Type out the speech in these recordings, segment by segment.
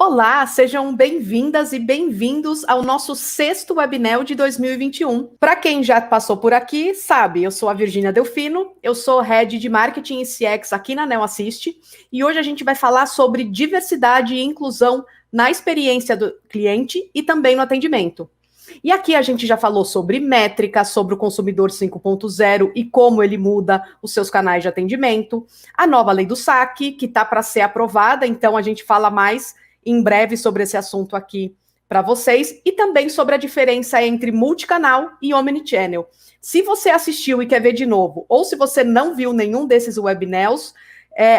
Olá, sejam bem-vindas e bem-vindos ao nosso sexto webinar de 2021. Para quem já passou por aqui, sabe, eu sou a Virgínia Delfino, eu sou Head de Marketing e CX aqui na Neo Assist, e hoje a gente vai falar sobre diversidade e inclusão na experiência do cliente e também no atendimento. E aqui a gente já falou sobre métrica, sobre o consumidor 5.0 e como ele muda os seus canais de atendimento, a nova lei do saque, que está para ser aprovada, então a gente fala mais em breve sobre esse assunto aqui para vocês, e também sobre a diferença entre multicanal e omnichannel. Se você assistiu e quer ver de novo, ou se você não viu nenhum desses webinars,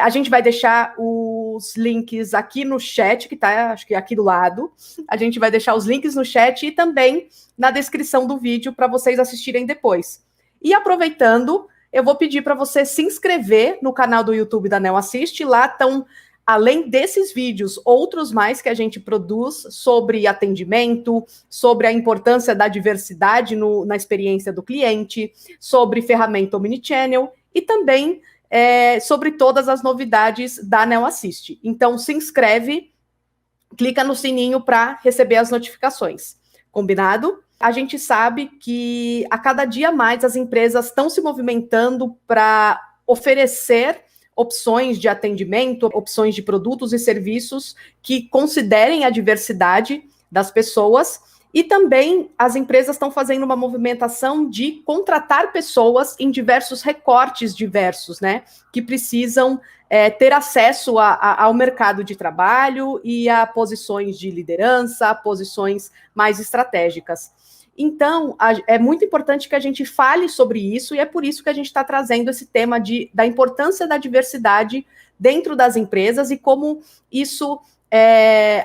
a gente vai deixar os links aqui no chat, que está, acho que aqui do lado. A gente vai deixar os links no chat e também na descrição do vídeo para vocês assistirem depois. E aproveitando, eu vou pedir para você se inscrever no canal do YouTube da Neo Assist. Lá estão, além desses vídeos, outros mais que a gente produz sobre atendimento, sobre a importância da diversidade na experiência do cliente, sobre ferramenta omnichannel e também sobre todas as novidades da Neo Assist. Então, se inscreve, clica no sininho para receber as notificações. Combinado? A gente sabe que a cada dia mais as empresas estão se movimentando para oferecer opções de atendimento, opções de produtos e serviços que considerem a diversidade das pessoas. E também as empresas estão fazendo uma movimentação de contratar pessoas em diversos recortes diversos, né? Que precisam ter acesso ao mercado de trabalho e a posições de liderança, posições mais estratégicas. Então, é muito importante que a gente fale sobre isso, e é por isso que a gente está trazendo esse tema da importância da diversidade dentro das empresas e como isso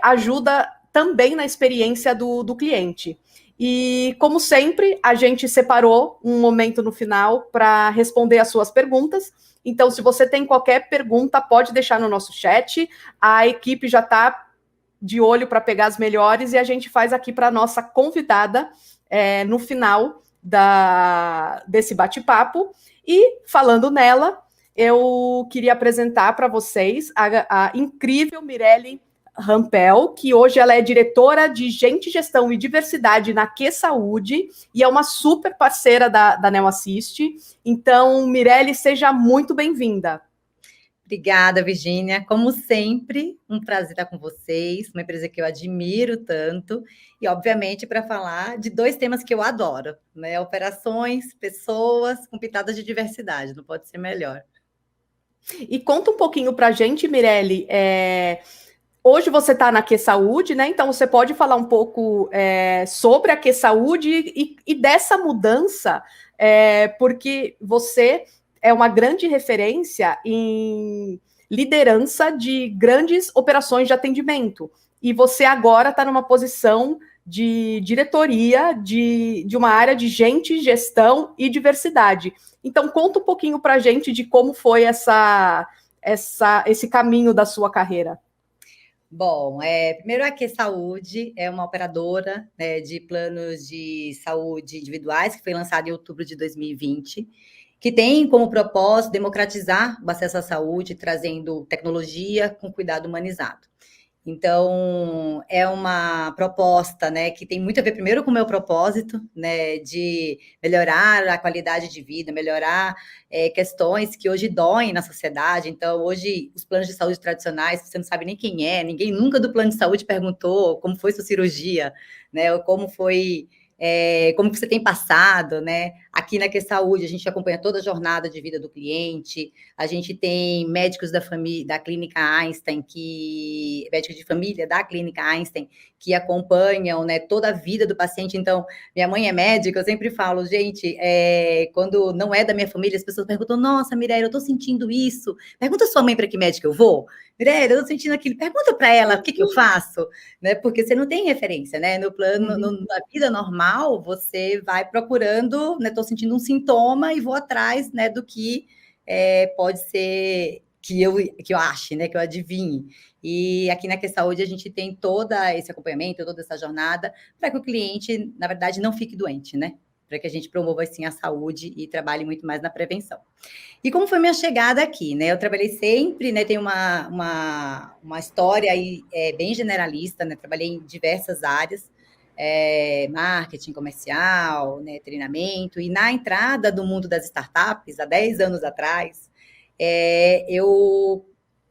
ajuda também na experiência do cliente. E, como sempre, a gente separou um momento no final para responder as suas perguntas. Então, se você tem qualquer pergunta, pode deixar no nosso chat. A equipe já está de olho para pegar as melhores e a gente faz aqui para a nossa convidada no final desse bate-papo. E, falando nela, eu queria apresentar para vocês a incrível Mirelle Rampel, que hoje ela é diretora de Gente, Gestão e Diversidade na Q Saúde e é uma super parceira da Neo Assist. Então, Mirelle, seja muito bem-vinda. Obrigada, Virgínia. Como sempre, um prazer estar com vocês, uma empresa que eu admiro tanto, e, obviamente, para falar de dois temas que eu adoro, né? Operações, pessoas com pitadas de diversidade, não pode ser melhor. E conta um pouquinho para a gente, Mirelle, hoje você está na Q Saúde, né? Então você pode falar um pouco sobre a Q Saúde e dessa mudança, porque você é uma grande referência em liderança de grandes operações de atendimento. E você agora está numa posição de diretoria de uma área de gente, gestão e diversidade. Então conta um pouquinho para a gente de como foi esse caminho da sua carreira. Bom, primeiro a Q Saúde é uma operadora, né, de planos de saúde individuais, que foi lançada em outubro de 2020, que tem como propósito democratizar o acesso à saúde, trazendo tecnologia com cuidado humanizado. Então, é uma proposta, né, que tem muito a ver, primeiro, com o meu propósito, né, de melhorar a qualidade de vida, melhorar questões que hoje doem na sociedade. Então, hoje, os planos de saúde tradicionais, você não sabe nem quem é, ninguém nunca do plano de saúde perguntou como foi sua cirurgia, né, ou como foi... como você tem passado, né? Aqui na Q Saúde, a gente acompanha toda a jornada de vida do cliente, a gente tem médicos da Clínica Einstein, médicos de família da Clínica Einstein, que acompanham, né, toda a vida do paciente. Então, minha mãe é médica, eu sempre falo, gente, quando não é da minha família, as pessoas perguntam, nossa, Mirelle, eu tô sentindo isso, pergunta à sua mãe para que médica eu vou, Mirelle, eu tô sentindo aquilo, pergunta para ela o que eu faço, né, porque você não tem referência, né, no plano, na vida normal, você vai procurando, né, tô sentindo um sintoma e vou atrás, né, do que pode ser que eu ache, né, que eu adivinhe. E aqui na Q Saúde a gente tem todo esse acompanhamento, toda essa jornada, para que o cliente, na verdade, não fique doente, né? para que a gente promova, assim, a saúde e trabalhe muito mais na prevenção. E como foi minha chegada aqui, né? Eu trabalhei sempre, né? Tenho uma história aí bem generalista, né? Trabalhei em diversas áreas, marketing comercial, né? Treinamento, e na entrada do mundo das startups, há 10 anos atrás, eu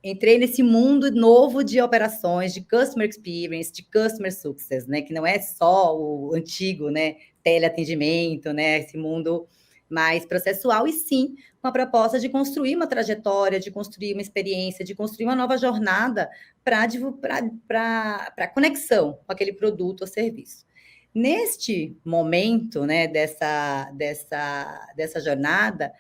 entrei nesse mundo novo de operações, de customer experience, de customer success, né? Que não é só o antigo, né? Teleatendimento, né? Esse mundo mais processual, e sim uma proposta de construir uma trajetória, de construir uma experiência, de construir uma nova jornada para conexão com aquele produto ou serviço. Neste momento, né, dessa jornada,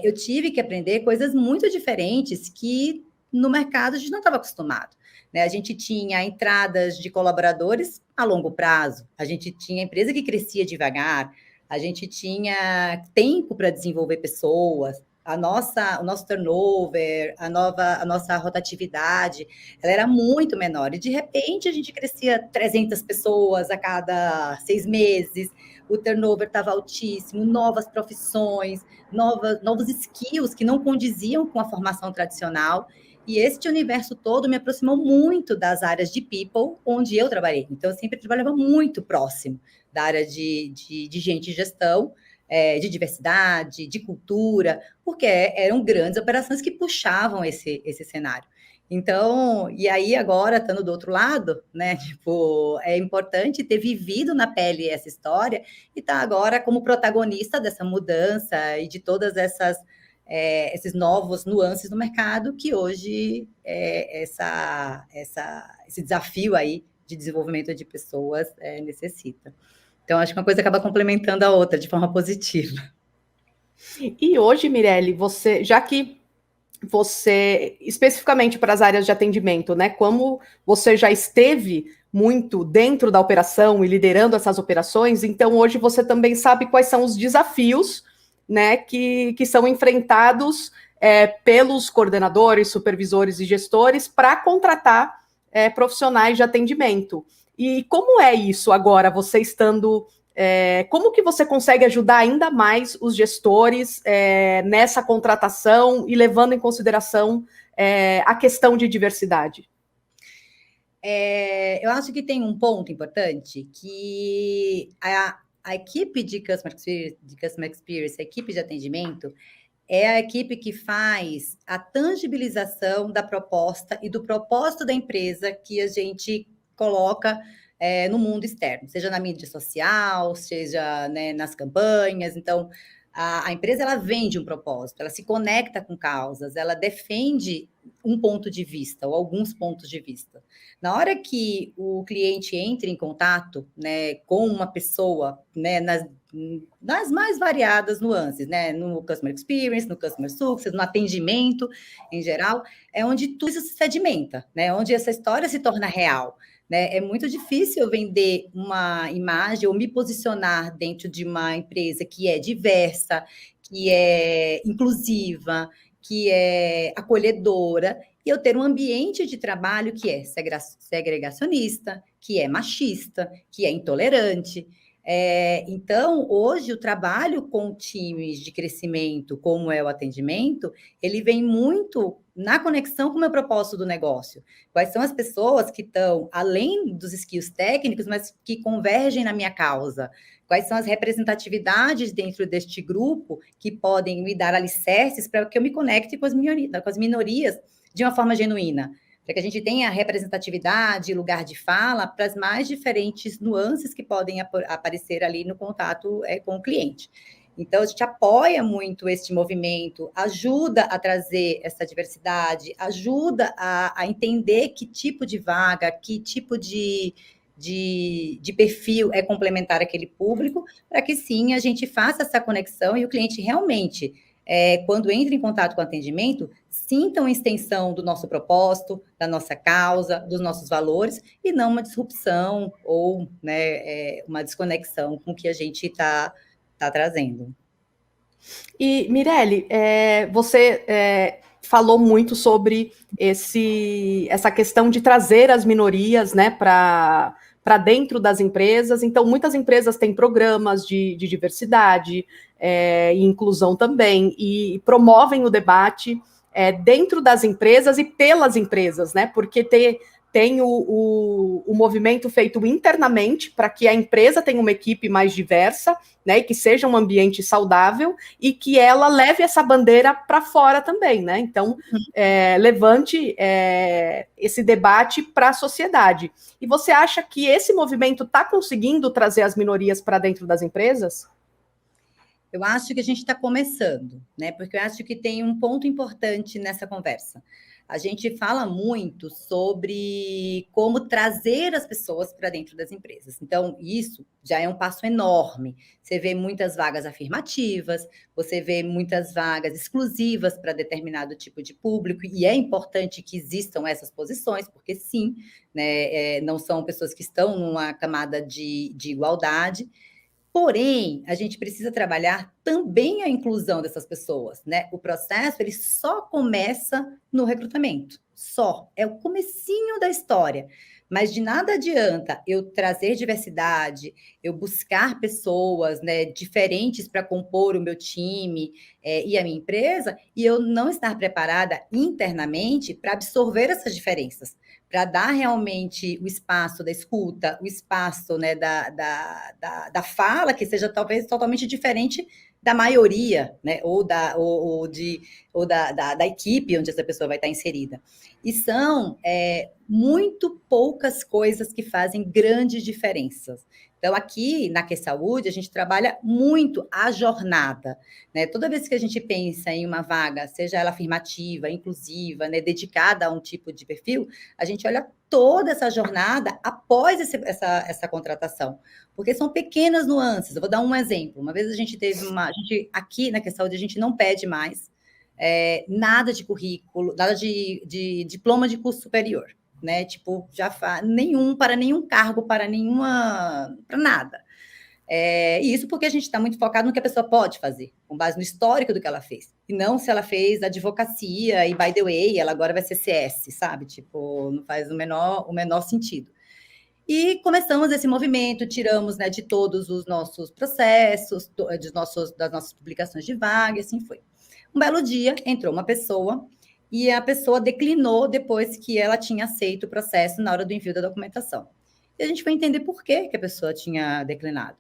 eu tive que aprender coisas muito diferentes que no mercado a gente não estava acostumado. Né? A gente tinha entradas de colaboradores a longo prazo, a gente tinha empresa que crescia devagar, a gente tinha tempo para desenvolver pessoas, o nosso turnover, a nossa rotatividade, ela era muito menor. E, de repente, a gente crescia 300 pessoas a cada 6 meses, o turnover estava altíssimo, novas profissões, novos skills que não condiziam com a formação tradicional. E este universo todo me aproximou muito das áreas de people, onde eu trabalhei. Então, eu sempre trabalhava muito próximo da área de gente de gestão, de diversidade, de cultura, porque eram grandes operações que puxavam esse cenário. Então, e aí agora, estando do outro lado, né, tipo, é importante ter vivido na pele essa história e estar agora como protagonista dessa mudança e de todas esses novos nuances no mercado que hoje esse desafio aí de desenvolvimento de pessoas necessita. Então, acho que uma coisa acaba complementando a outra de forma positiva. E hoje, Mirelle, já que você, especificamente para as áreas de atendimento, né? Como você já esteve muito dentro da operação e liderando essas operações, então hoje você também sabe quais são os desafios, né, que são enfrentados pelos coordenadores, supervisores e gestores para contratar profissionais de atendimento. E como é isso agora, você estando... como que você consegue ajudar ainda mais os gestores nessa contratação e levando em consideração a questão de diversidade? Eu acho que tem um ponto importante que a equipe de Customer Experience, a equipe de atendimento, é a equipe que faz a tangibilização da proposta e do propósito da empresa que a gente coloca no mundo externo, seja na mídia social, seja, né, nas campanhas. Então, a empresa, ela vende um propósito, ela se conecta com causas, ela defende um ponto de vista ou alguns pontos de vista. Na hora que o cliente entra em contato, né, com uma pessoa, né, nas mais variadas nuances, né, no Customer Experience, no Customer Success, no atendimento em geral, é onde tudo isso se sedimenta, né, onde essa história se torna real. Né? É muito difícil eu vender uma imagem ou me posicionar dentro de uma empresa que é diversa, que é inclusiva, que é acolhedora, e eu ter um ambiente de trabalho que é segregacionista, que é machista, que é intolerante. Então, hoje, o trabalho com times de crescimento, como é o atendimento, ele vem muito na conexão com o meu propósito do negócio. Quais são as pessoas que estão, além dos skills técnicos, mas que convergem na minha causa? Quais são as representatividades dentro deste grupo que podem me dar alicerces para que eu me conecte com as minorias de uma forma genuína? Para que a gente tenha representatividade, lugar de fala para as mais diferentes nuances que podem aparecer ali no contato com o cliente. Então, a gente apoia muito este movimento, ajuda a trazer essa diversidade, ajuda a entender que tipo de vaga, que tipo de perfil é complementar àquele público, para que sim, a gente faça essa conexão e o cliente realmente, quando entra em contato com o atendimento, sinta uma extensão do nosso propósito, da nossa causa, dos nossos valores, e não uma disrupção ou, né, uma desconexão com o que a gente está trazendo. E, Mirelle, você falou muito sobre essa questão de trazer as minorias, né, para para dentro das empresas. Então, muitas empresas têm programas de diversidade e inclusão também, e promovem o debate dentro das empresas e pelas empresas, né? Porque tem o movimento feito internamente para que a empresa tenha uma equipe mais diversa, né? E que seja um ambiente saudável e que ela leve essa bandeira para fora também, né? Então, levante esse debate para a sociedade. E você acha que esse movimento está conseguindo trazer as minorias para dentro das empresas? Eu acho que a gente está começando, né? Porque eu acho que tem um ponto importante nessa conversa. A gente fala muito sobre como trazer as pessoas para dentro das empresas. Então, isso já é um passo enorme. Você vê muitas vagas afirmativas, você vê muitas vagas exclusivas para determinado tipo de público, e é importante que existam essas posições, porque sim, né, não são pessoas que estão numa camada de igualdade. Porém, a gente precisa trabalhar também a inclusão dessas pessoas, né? O processo, ele só começa no recrutamento, só. É o comecinho da história. Mas de nada adianta eu trazer diversidade, eu buscar pessoas, né, diferentes para compor o meu time e a minha empresa, e eu não estar preparada internamente para absorver essas diferenças, para dar realmente o espaço da escuta, o espaço, né, da fala, que seja talvez totalmente diferente da maioria, né, ou da equipe onde essa pessoa vai estar inserida. E são muito poucas coisas que fazem grandes diferenças. Então, aqui na Que Saúde, a gente trabalha muito a jornada, né? Toda vez que a gente pensa em uma vaga, seja ela afirmativa, inclusiva, né, dedicada a um tipo de perfil, a gente olha toda essa jornada após essa contratação, porque são pequenas nuances. Eu vou dar um exemplo. Uma vez a gente aqui na Que Saúde, a gente não pede mais nada de currículo, nada de diploma de curso superior, né? Tipo, para nenhum cargo, para nada. E isso porque a gente está muito focado no que a pessoa pode fazer, com base no histórico do que ela fez. E não se ela fez advocacia e, by the way, ela agora vai ser CS, sabe? Tipo, não faz o menor sentido. E começamos esse movimento, tiramos, né, de todos os nossos processos, das nossas publicações de vaga, e assim foi. Um belo dia, entrou uma pessoa e a pessoa declinou depois que ela tinha aceito o processo na hora do envio da documentação. E a gente foi entender por que a pessoa tinha declinado.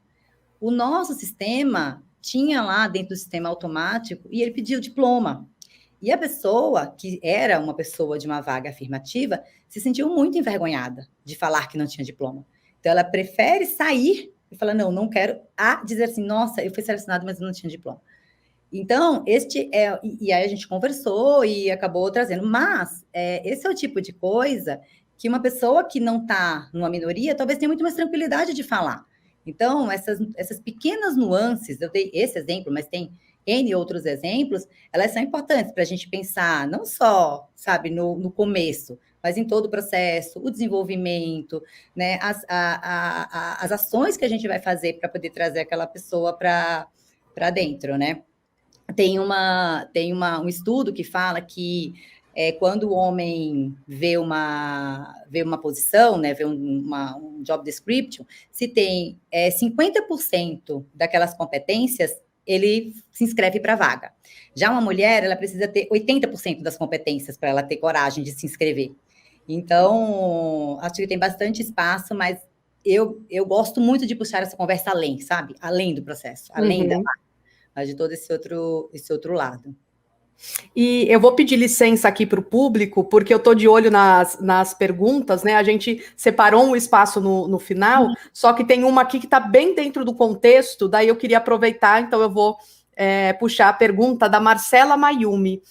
O nosso sistema tinha lá dentro do sistema automático e ele pediu diploma. E a pessoa, que era uma pessoa de uma vaga afirmativa, se sentiu muito envergonhada de falar que não tinha diploma. Então, ela prefere sair e falar, não quero, a dizer assim, nossa, eu fui selecionada, mas eu não tinha diploma. Então, e aí a gente conversou e acabou trazendo, mas esse é o tipo de coisa que uma pessoa que não está numa minoria, talvez tenha muito mais tranquilidade de falar. Então, essas pequenas nuances, eu dei esse exemplo, mas tem N outros exemplos, elas são importantes para a gente pensar, não só, sabe, no começo, mas em todo o processo, o desenvolvimento, né, as ações que a gente vai fazer para poder trazer aquela pessoa para dentro, né? Tem um estudo que fala que quando o homem vê uma posição, né, vê um job description, se tem 50% daquelas competências, ele se inscreve para a vaga. Já uma mulher, ela precisa ter 80% das competências para ela ter coragem de se inscrever. Então, acho que tem bastante espaço, mas eu gosto muito de puxar essa conversa além, sabe? Além do processo, além da vaga, mas de todo esse outro lado. E eu vou pedir licença aqui para o público, porque eu estou de olho nas perguntas, né? A gente separou um espaço no final, só que tem uma aqui que está bem dentro do contexto, daí eu queria aproveitar, então eu vou puxar a pergunta da Marcela Mayumi.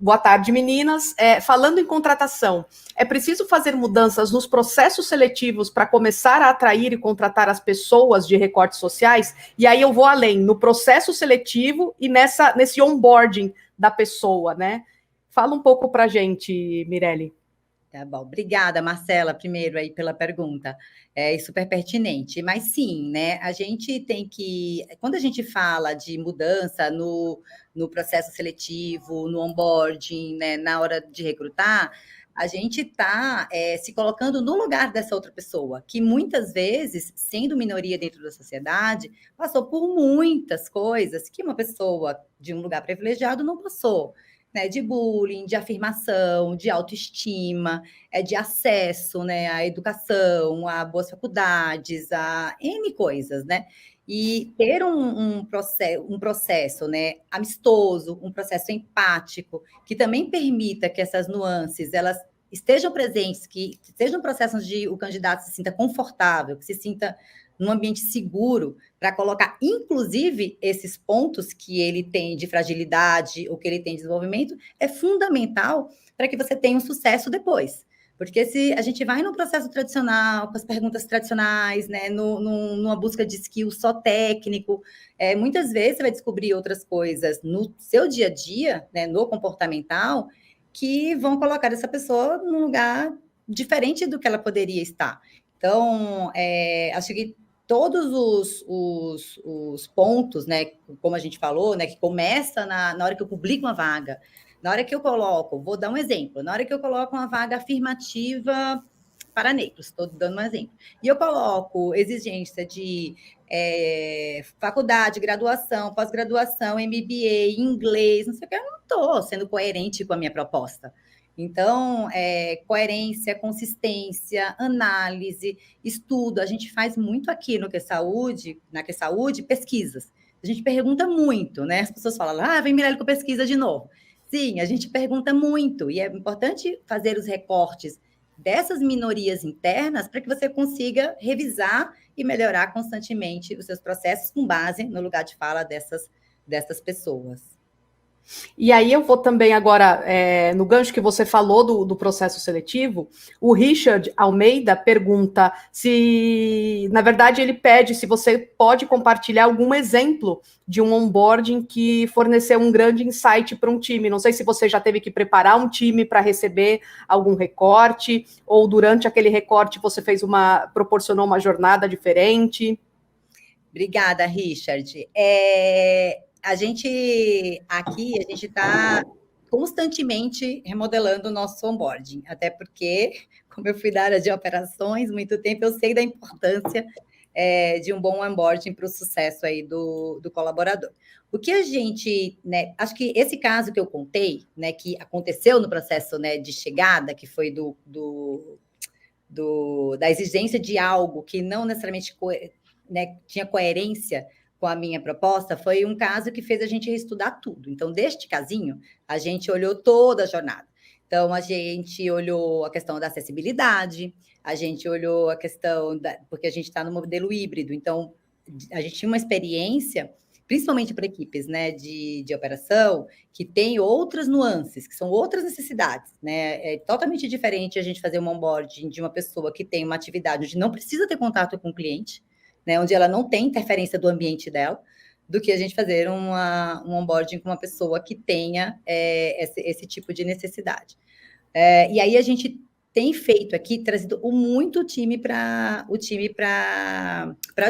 Boa tarde, meninas. Falando em contratação, é preciso fazer mudanças nos processos seletivos para começar a atrair e contratar as pessoas de recortes sociais? E aí eu vou além, no processo seletivo e nesse onboarding da pessoa, né? Fala um pouco para a gente, Mirelle. Tá bom. Obrigada, Marcela, primeiro aí pela pergunta. É super pertinente. Mas sim, né? A gente tem que. Quando a gente fala de mudança no processo seletivo, no onboarding, né, na hora de recrutar, a gente está se colocando no lugar dessa outra pessoa, que muitas vezes, sendo minoria dentro da sociedade, passou por muitas coisas que uma pessoa de um lugar privilegiado não passou, né? De bullying, de afirmação, de autoestima, de acesso, né, à educação, a boas faculdades, a N coisas, né? E ter um processo, né, amistoso, um processo empático, que também permita que essas nuances elas estejam presentes, que sejam processos de o candidato se sinta confortável, que se sinta num ambiente seguro para colocar, inclusive, esses pontos que ele tem de fragilidade ou que ele tem de desenvolvimento, é fundamental para que você tenha um sucesso depois. Porque se a gente vai no processo tradicional, com as perguntas tradicionais, né, numa busca de skill só técnico, muitas vezes você vai descobrir outras coisas no seu dia a dia, né, no comportamental, que vão colocar essa pessoa num lugar diferente do que ela poderia estar. Então, acho que todos os pontos, né, como a gente falou, né, que começa na hora que eu publico uma vaga, na hora que eu coloco, vou dar um exemplo, na hora que eu coloco uma vaga afirmativa para negros, estou dando um exemplo, e eu coloco exigência de faculdade, graduação, pós-graduação, MBA, inglês, não sei o que, eu não estou sendo coerente com a minha proposta. Então, coerência, consistência, análise, estudo, a gente faz muito aqui no QSaúde, na QSaúde, pesquisas. A gente pergunta muito, né? As pessoas falam, vem Mirelle com pesquisa de novo. Sim, a gente pergunta muito, e é importante fazer os recortes dessas minorias internas para que você consiga revisar e melhorar constantemente os seus processos com base no lugar de fala dessas pessoas. E aí eu vou também agora, no gancho que você falou do processo seletivo, o Richard Almeida pergunta se, na verdade, ele pede se você pode compartilhar algum exemplo de um onboarding que forneceu um grande insight para um time. Não sei se você já teve que preparar um time para receber algum recorte, ou durante aquele recorte você proporcionou uma jornada diferente. Obrigada, Richard. A gente está constantemente remodelando o nosso onboarding, até porque, como eu fui da área de operações muito tempo, eu sei da importância de um bom onboarding para o sucesso aí do colaborador. O que a gente, né, acho que esse caso que eu contei, né, que aconteceu no processo, né, de chegada, que foi da exigência de algo que não necessariamente tinha coerência com a minha proposta, foi um caso que fez a gente reestudar tudo. Então, deste casinho, a gente olhou toda a jornada. Então, a gente olhou a questão da acessibilidade, a gente olhou a questão porque a gente está no modelo híbrido, então, a gente tinha uma experiência, principalmente para equipes, né, de operação, que tem outras nuances, que são outras necessidades, né? É totalmente diferente a gente fazer um onboarding de uma pessoa que tem uma atividade onde não precisa ter contato com o cliente, né, onde ela não tem interferência do ambiente dela, do que a gente fazer um onboarding com uma pessoa que tenha esse tipo de necessidade. E aí a gente tem feito aqui, trazido muito o time para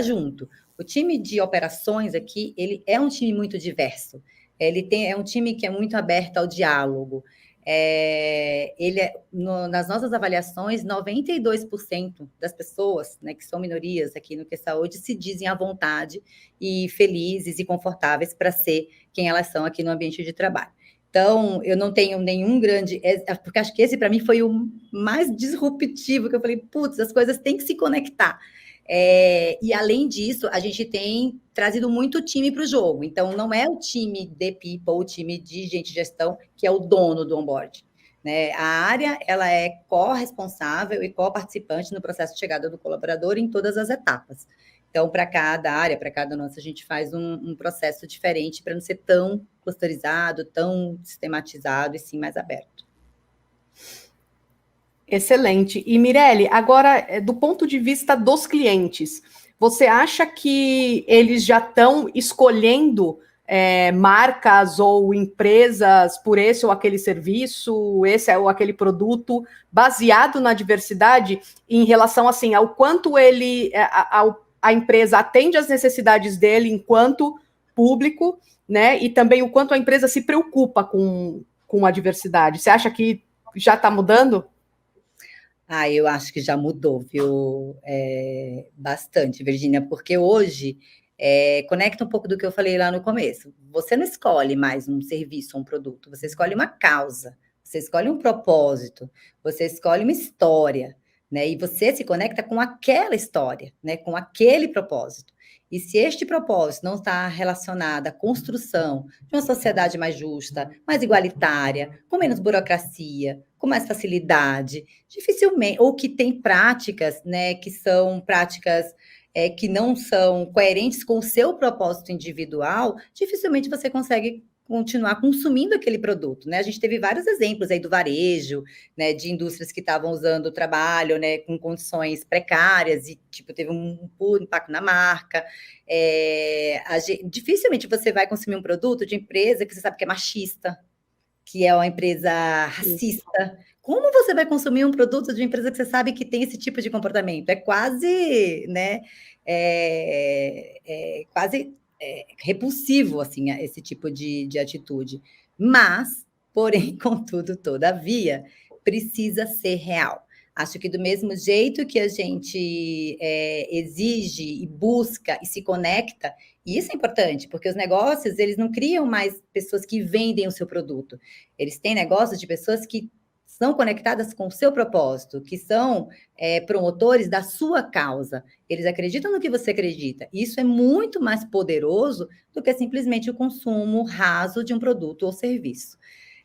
junto. O time de operações aqui, ele é um time muito diverso. É um time que é muito aberto ao diálogo. Nas nossas avaliações, 92% das pessoas, né, que são minorias aqui no QSaúde se dizem à vontade e felizes e confortáveis para ser quem elas são aqui no ambiente de trabalho. Então, eu não tenho nenhum grande... Porque acho que esse, para mim, foi o mais disruptivo, que eu falei, putz, as coisas têm que se conectar. E, além disso, a gente tem trazido muito time para o jogo. Então, não é o time de people, o time de gente de gestão, que é o dono do onboard, né? A área, ela é corresponsável e co-participante no processo de chegada do colaborador em todas as etapas. Então, para cada área, para cada nossa, a gente faz um processo diferente para não ser tão clusterizado, tão sistematizado e sim mais aberto. Excelente. E, Mirelle, agora, do ponto de vista dos clientes, você acha que eles já estão escolhendo marcas ou empresas por esse ou aquele serviço, esse ou aquele produto, baseado na diversidade, em relação, assim, ao quanto a empresa atende às necessidades dele enquanto público, né? E também o quanto a empresa se preocupa com a diversidade. Você acha que já está mudando? Eu acho que já mudou, viu? Bastante, Virgínia, porque hoje conecta um pouco do que eu falei lá no começo. Você não escolhe mais um serviço ou um produto, você escolhe uma causa, você escolhe um propósito, você escolhe uma história, né? E você se conecta com aquela história, né? Com aquele propósito. E se este propósito não está relacionado à construção de uma sociedade mais justa, mais igualitária, com menos burocracia, com mais facilidade, dificilmente, ou que tem práticas, né, que são práticas que não são coerentes com o seu propósito individual, dificilmente você consegue continuar consumindo aquele produto, né? A gente teve vários exemplos aí do varejo, né, de indústrias que estavam usando o trabalho, né, com condições precárias e, tipo, teve um puro impacto na marca. Dificilmente você vai consumir um produto de empresa que você sabe que é machista, que é uma empresa racista. Como você vai consumir um produto de uma empresa que você sabe que tem esse tipo de comportamento? É quase, né, quase repulsivo, assim, esse tipo de atitude. Mas, porém, contudo, todavia, precisa ser real. Acho que do mesmo jeito que a gente exige e busca e se conecta, e isso é importante, porque os negócios, eles não criam mais pessoas que vendem o seu produto. Eles têm negócios de pessoas que são conectadas com o seu propósito, que são promotores da sua causa. Eles acreditam no que você acredita. Isso é muito mais poderoso do que simplesmente o consumo raso de um produto ou serviço.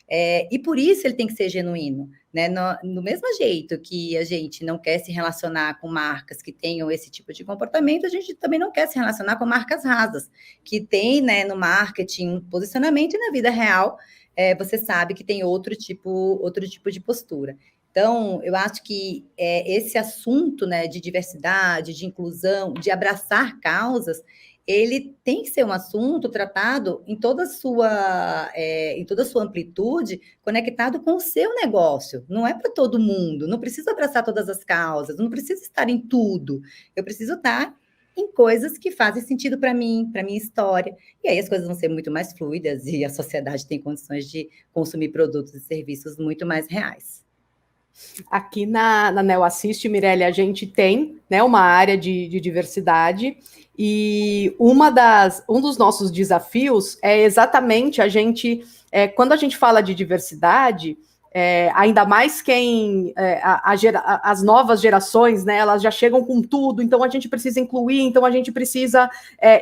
E por isso ele tem que ser genuíno, né? No mesmo jeito que a gente não quer se relacionar com marcas que tenham esse tipo de comportamento, a gente também não quer se relacionar com marcas rasas, que tem, né, no marketing um posicionamento e na vida real você sabe que tem outro tipo de postura. Então, eu acho que esse assunto, né, de diversidade, de inclusão, de abraçar causas, ele tem que ser um assunto tratado em toda a sua amplitude, conectado com o seu negócio. Não é para todo mundo, não preciso abraçar todas as causas, não preciso estar em tudo. Eu preciso estar em coisas que fazem sentido para mim, para minha história. E aí as coisas vão ser muito mais fluidas e a sociedade tem condições de consumir produtos e serviços muito mais reais. Aqui na Neo Assist, Mirelle, a gente tem, né, uma área de diversidade e um dos nossos desafios é exatamente a gente, quando a gente fala de diversidade, ainda mais as novas gerações, né, elas já chegam com tudo, então a gente precisa incluir, então a gente precisa,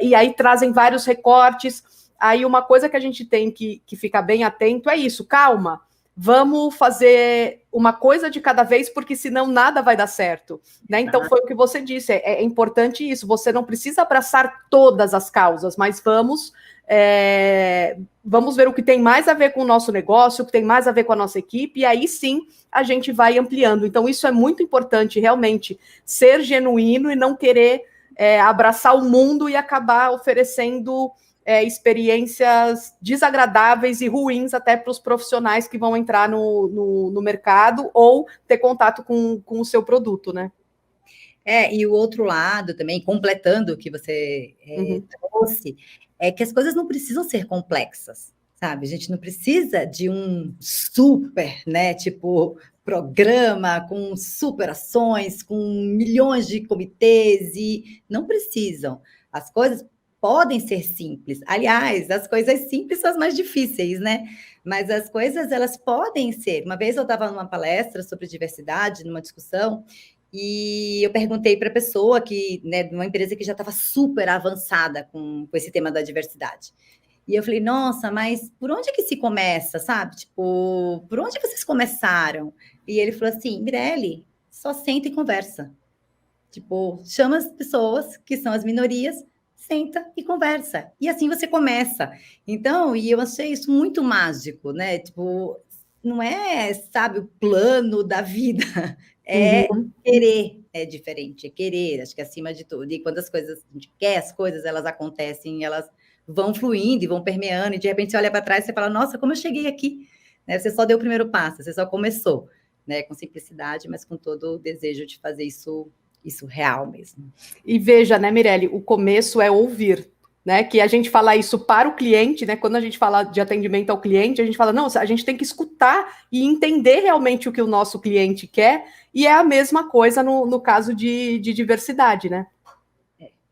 e aí trazem vários recortes. Aí uma coisa que a gente tem que ficar bem atento é isso, calma. Vamos fazer uma coisa de cada vez, porque senão nada vai dar certo, né? Então foi o que você disse, é importante isso, você não precisa abraçar todas as causas, mas vamos ver o que tem mais a ver com o nosso negócio, o que tem mais a ver com a nossa equipe, e aí sim a gente vai ampliando. Então isso é muito importante, realmente, ser genuíno e não querer abraçar o mundo e acabar oferecendo experiências desagradáveis e ruins até para os profissionais que vão entrar no mercado ou ter contato com o seu produto, né? E o outro lado também, completando o que você trouxe, é que as coisas não precisam ser complexas, sabe? A gente não precisa de um super, né, tipo, programa com super ações, com milhões de comitês, e não precisam. As coisas podem ser simples. Aliás, as coisas simples são as mais difíceis, né? Mas as coisas, elas podem ser. Uma vez eu estava numa palestra sobre diversidade, numa discussão, e eu perguntei para a pessoa que, né, de uma empresa que já estava super avançada com esse tema da diversidade. E eu falei, nossa, mas por onde que se começa, sabe? Tipo, por onde vocês começaram? E ele falou assim, Mirelle, só senta e conversa. Tipo, chama as pessoas que são as minorias, senta e conversa. E assim você começa. Então, e eu achei isso muito mágico, né? Tipo, não é, sabe, o plano da vida. Querer é diferente, é querer, acho que acima de tudo. E quando a gente quer as coisas, elas acontecem, elas vão fluindo e vão permeando, e de repente você olha para trás e você fala, nossa, como eu cheguei aqui? Né? Você só deu o primeiro passo, você só começou, né? Com simplicidade, mas com todo o desejo de fazer isso real mesmo. E veja, né, Mirelle, o começo é ouvir. né? Que a gente fala isso para o cliente, né? Quando a gente fala de atendimento ao cliente, a gente fala, não, a gente tem que escutar e entender realmente o que o nosso cliente quer, e é a mesma coisa no caso de diversidade, né?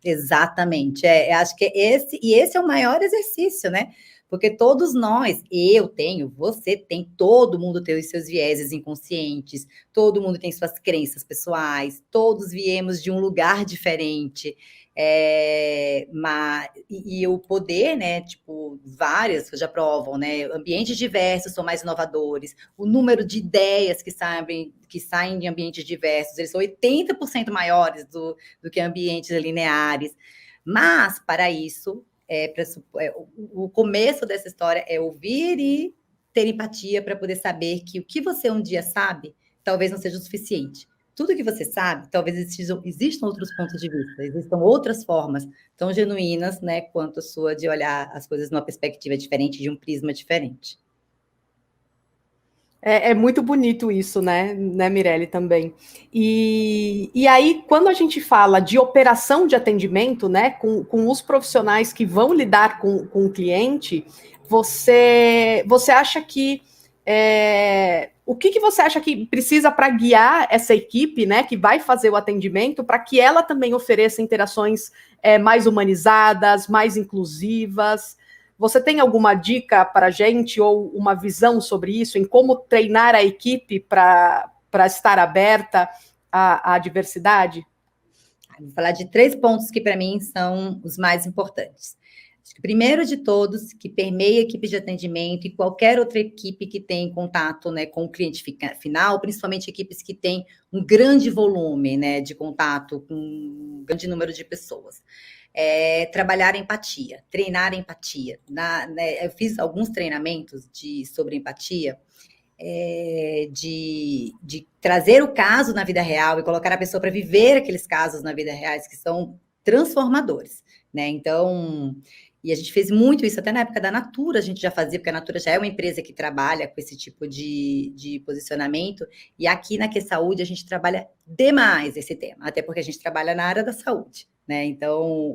Exatamente, acho que esse é o maior exercício, né? Porque todos nós, eu tenho, você tem, todo mundo tem os seus vieses inconscientes, todo mundo tem suas crenças pessoais, todos viemos de um lugar diferente, e o poder, né? Tipo, várias já provam, né? Ambientes diversos são mais inovadores, o número de ideias que saem de ambientes diversos, eles são 80% maiores do que ambientes lineares. Mas, para isso, o começo dessa história é ouvir e ter empatia para poder saber que o que você um dia sabe, talvez não seja o suficiente. Tudo que você sabe, talvez existam outros pontos de vista, existam outras formas tão genuínas, né, quanto a sua de olhar as coisas numa perspectiva diferente, de um prisma diferente. É muito bonito isso, né, Mirelle, também. E aí, quando a gente fala de operação de atendimento, né, com os profissionais que vão lidar com o cliente, você acha que o que você acha que precisa para guiar essa equipe, né, que vai fazer o atendimento, para que ela também ofereça interações mais humanizadas, mais inclusivas? Você tem alguma dica para a gente ou uma visão sobre isso, em como treinar a equipe para estar aberta à diversidade? Vou falar de 3 pontos que, para mim, são os mais importantes. Acho que o primeiro de todos, que permeia a equipe de atendimento e qualquer outra equipe que tem contato, né, com o cliente final, principalmente equipes que têm um grande volume, né, de contato com um grande número de pessoas. Trabalhar a empatia, treinar a empatia. Eu fiz alguns treinamentos sobre empatia, de trazer o caso na vida real e colocar a pessoa para viver aqueles casos na vida real, que são transformadores, né? Então, e a gente fez muito isso, até na época da Natura a gente já fazia, porque a Natura já é uma empresa que trabalha com esse tipo de posicionamento, e aqui na QSaúde a gente trabalha demais esse tema, até porque a gente trabalha na área da saúde, né? Então,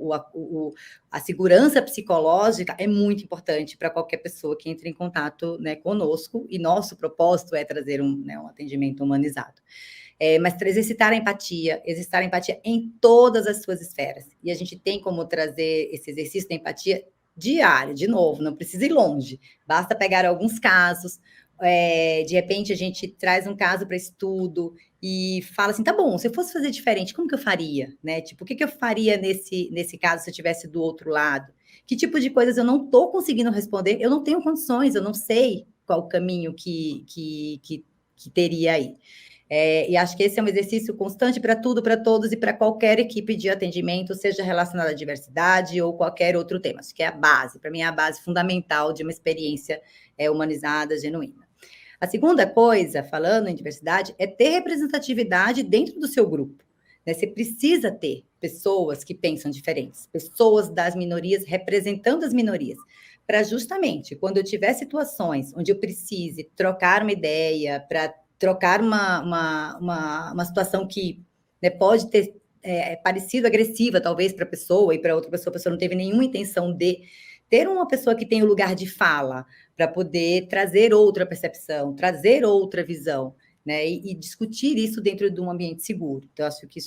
a segurança psicológica é muito importante para qualquer pessoa que entre em contato, né, conosco, e nosso propósito é trazer um atendimento humanizado. Mas exercitar a empatia em todas as suas esferas. E a gente tem como trazer esse exercício da empatia diário, de novo, não precisa ir longe. Basta pegar alguns casos, de repente a gente traz um caso para estudo e fala assim, tá bom, se eu fosse fazer diferente, como que eu faria? Né? Tipo, o que eu faria nesse caso se eu estivesse do outro lado? Que tipo de coisas eu não estou conseguindo responder? Eu não tenho condições, eu não sei qual o caminho que teria aí. E acho que esse é um exercício constante para tudo, para todos e para qualquer equipe de atendimento, seja relacionada à diversidade ou qualquer outro tema. Acho que é a base, para mim é a base fundamental de uma experiência humanizada, genuína. A segunda coisa, falando em diversidade, é ter representatividade dentro do seu grupo. Né? Você precisa ter pessoas que pensam diferentes, pessoas das minorias representando as minorias, para justamente, quando eu tiver situações onde eu precise trocar uma ideia, para trocar uma situação que, né, pode ter parecido agressiva, talvez, para a pessoa, e para outra pessoa, a pessoa não teve nenhuma intenção de ter uma pessoa que tem o lugar de fala, para poder trazer outra percepção, trazer outra visão, né, e discutir isso dentro de um ambiente seguro. Então, acho que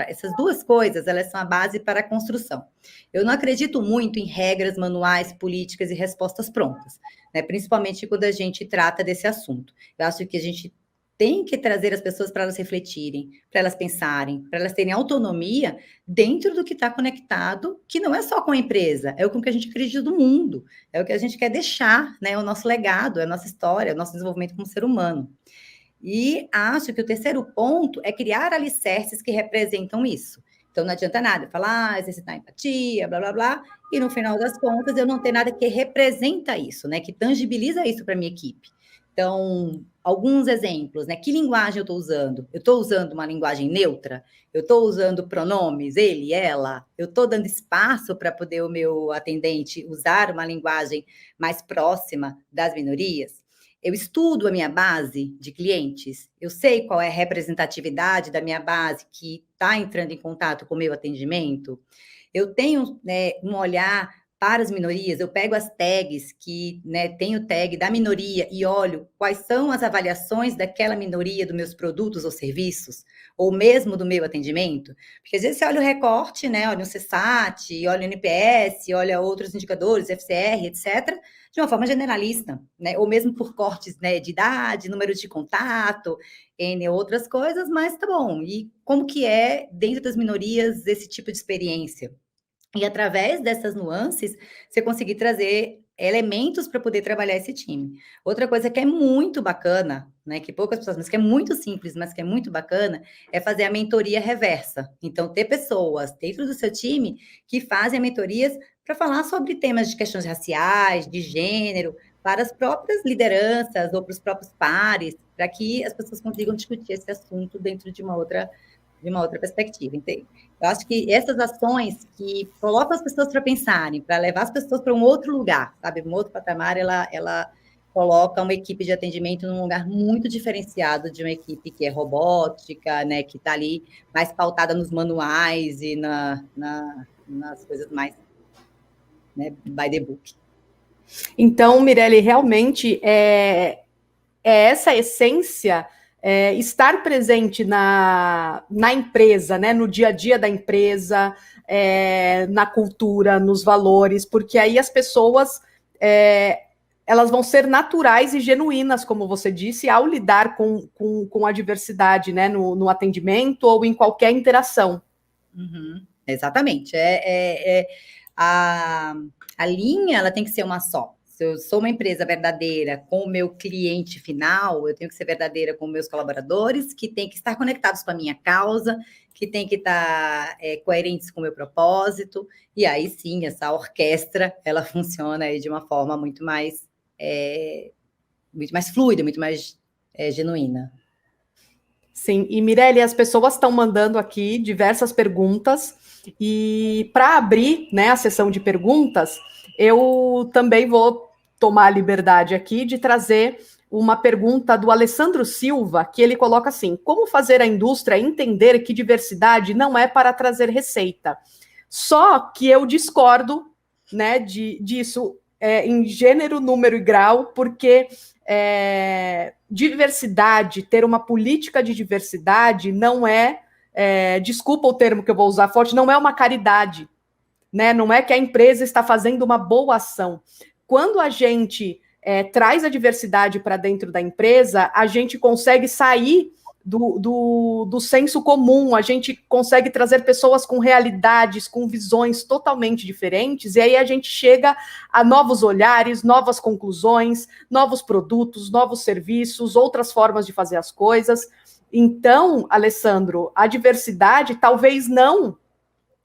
essas duas coisas, elas são a base para a construção. Eu não acredito muito em regras, manuais, políticas e respostas prontas, né, principalmente quando a gente trata desse assunto. Eu acho que a gente tem que trazer as pessoas para elas refletirem, para elas pensarem, para elas terem autonomia dentro do que está conectado, que não é só com a empresa, é com o que a gente acredita do mundo, é o que a gente quer deixar, né? O nosso legado, é a nossa história, é o nosso desenvolvimento como ser humano. E acho que o terceiro ponto é criar alicerces que representam isso. Então, não adianta nada falar, exercitar empatia, blá, blá, blá, e no final das contas eu não ter nada que representa isso, né? Que tangibiliza isso para a minha equipe. Então, alguns exemplos, né? Que linguagem eu estou usando? Eu estou usando uma linguagem neutra? Eu estou usando pronomes, ele, ela? Eu estou dando espaço para poder o meu atendente usar uma linguagem mais próxima das minorias? Eu estudo a minha base de clientes, eu sei qual é a representatividade da minha base que está entrando em contato com o meu atendimento, eu tenho, né, um olhar para as minorias, eu pego as tags que, né, tem o tag da minoria e olho quais são as avaliações daquela minoria dos meus produtos ou serviços, ou mesmo do meu atendimento, porque às vezes você olha o recorte, né, olha o CSAT, olha o NPS, olha outros indicadores, FCR, etc., de uma forma generalista, né, ou mesmo por cortes, né, de idade, número de contato, N outras coisas, mas tá bom, e como que é dentro das minorias esse tipo de experiência? E através dessas nuances, você conseguir trazer elementos para poder trabalhar esse time. Outra coisa que é muito bacana, né, que poucas pessoas, mas que é muito simples, mas que é muito bacana, é fazer a mentoria reversa. Então, ter pessoas dentro do seu time que fazem mentorias para falar sobre temas de questões raciais, de gênero, para as próprias lideranças ou para os próprios pares, para que as pessoas consigam discutir esse assunto dentro de uma outra perspectiva, entende? Eu acho que essas ações que colocam as pessoas para pensarem, para levar as pessoas para um outro lugar, sabe, um outro patamar, ela coloca uma equipe de atendimento num lugar muito diferenciado de uma equipe que é robótica, né, que está ali mais pautada nos manuais e nas coisas mais, né, by the book. Então, Mirelle, realmente é essa a essência, estar presente na empresa, né, no dia a dia da empresa, na cultura, nos valores, porque aí as pessoas elas vão ser naturais e genuínas, como você disse, ao lidar com a diversidade, né, no atendimento ou em qualquer interação. Uhum, exatamente. A linha ela tem que ser uma só. Se eu sou uma empresa verdadeira com o meu cliente final, eu tenho que ser verdadeira com meus colaboradores, que tem que estar conectados com a minha causa, que tem que estar coerentes com o meu propósito, e aí sim, essa orquestra, ela funciona aí de uma forma muito mais fluida, muito mais genuína. Sim, e Mirelle, as pessoas estão mandando aqui diversas perguntas, e para abrir, né, a sessão de perguntas, eu também vou tomar a liberdade aqui de trazer uma pergunta do Alessandro Silva, que ele coloca assim: como fazer a indústria entender que diversidade não é para trazer receita? Só que eu discordo, né, disso em gênero, número e grau, porque diversidade, ter uma política de diversidade não desculpa o termo que eu vou usar forte, não é uma caridade, né? Não é que a empresa está fazendo uma boa ação. Quando a gente traz a diversidade para dentro da empresa, a gente consegue sair do senso comum, a gente consegue trazer pessoas com realidades, com visões totalmente diferentes, e aí a gente chega a novos olhares, novas conclusões, novos produtos, novos serviços, outras formas de fazer as coisas. Então, Alessandro, a diversidade talvez não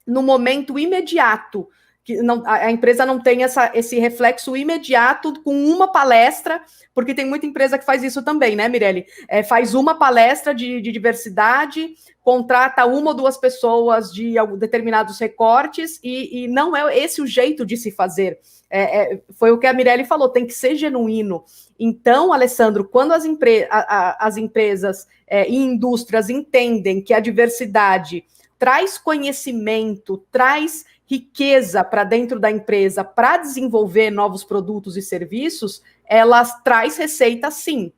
no momento imediato, que não, a empresa não tem esse reflexo imediato com uma palestra, porque tem muita empresa que faz isso também, né, Mirelle? Faz uma palestra de diversidade, contrata uma ou duas pessoas de determinados recortes, e não é esse o jeito de se fazer. Foi o que a Mirelle falou, tem que ser genuíno. Então, Alessandro, quando as empresas e indústrias entendem que a diversidade traz conhecimento, traz riqueza para dentro da empresa para desenvolver novos produtos e serviços, elas traz receita sim.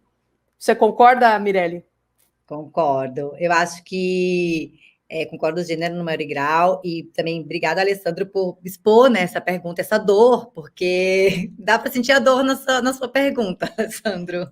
Você concorda, Mirelle? Concordo. Eu acho que concordo do gênero, número e grau, e também obrigada, Alessandro, por expor, né, essa pergunta, essa dor, porque dá para sentir a dor na sua pergunta, Alessandro.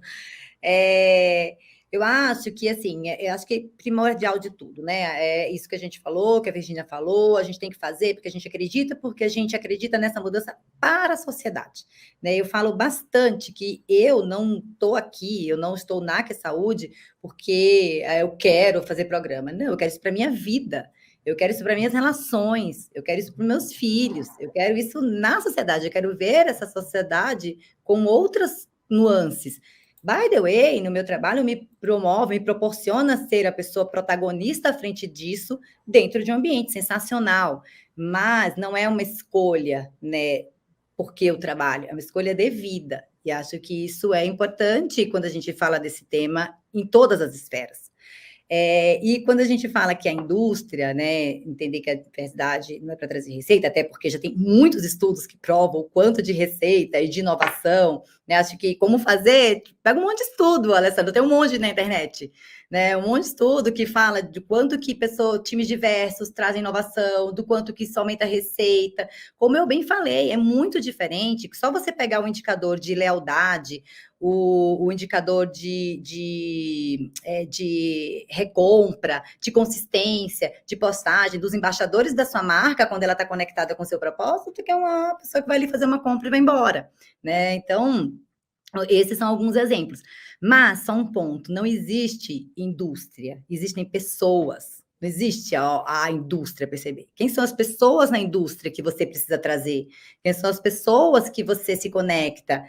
Eu acho que, assim, eu acho que é primordial de tudo, né? É isso que a gente falou, que a Virgínia falou, a gente tem que fazer porque a gente acredita nessa mudança para a sociedade, né? Eu falo bastante que eu não estou aqui, eu não estou na Que Saúde porque eu quero fazer programa. Não, eu quero isso para minha vida. Eu quero isso para minhas relações, eu quero isso para meus filhos, eu quero isso na sociedade, eu quero ver essa sociedade com outras nuances. By the way, no meu trabalho me proporciona ser a pessoa protagonista à frente disso dentro de um ambiente sensacional, mas não é uma escolha, né, porque eu trabalho, é uma escolha de vida, e acho que isso é importante quando a gente fala desse tema em todas as esferas. E quando a gente fala que a indústria, né, entender que a diversidade não é para trazer receita, até porque já tem muitos estudos que provam o quanto de receita e de inovação, né? Acho que como fazer, pega um monte de estudo, Alessandro, tem um monte na internet, né? Um monte de estudo que fala de quanto que times diversos trazem inovação, do quanto que isso aumenta a receita. Como eu bem falei, é muito diferente, só você pegar o indicador de lealdade, o indicador de recompra, de consistência, de postagem, dos embaixadores da sua marca, quando ela está conectada com o seu propósito, que é uma pessoa que vai ali fazer uma compra e vai embora, né? Então, esses são alguns exemplos. Mas, só um ponto, não existe indústria, existem pessoas. Não existe a indústria, perceber. Quem são as pessoas na indústria que você precisa trazer? Quem são as pessoas que você se conecta?